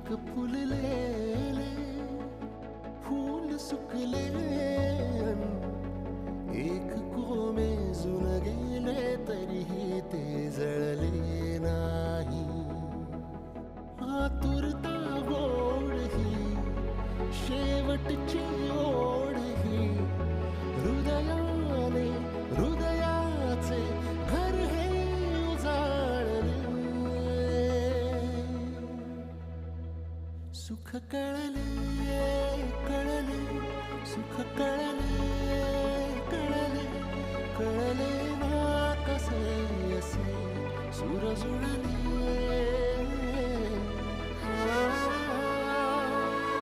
एक फुललेले फूल सुकले अन एक कोमेजून गेले तरीही ते जळले नाही. आतुरता गोड ही शेवटची ओढ ही हृदयाने हृदयाचे घर हे उजाळले. सुख कळले कळले सुख कळले कळले कळले ना कसे असे सूर जुळले.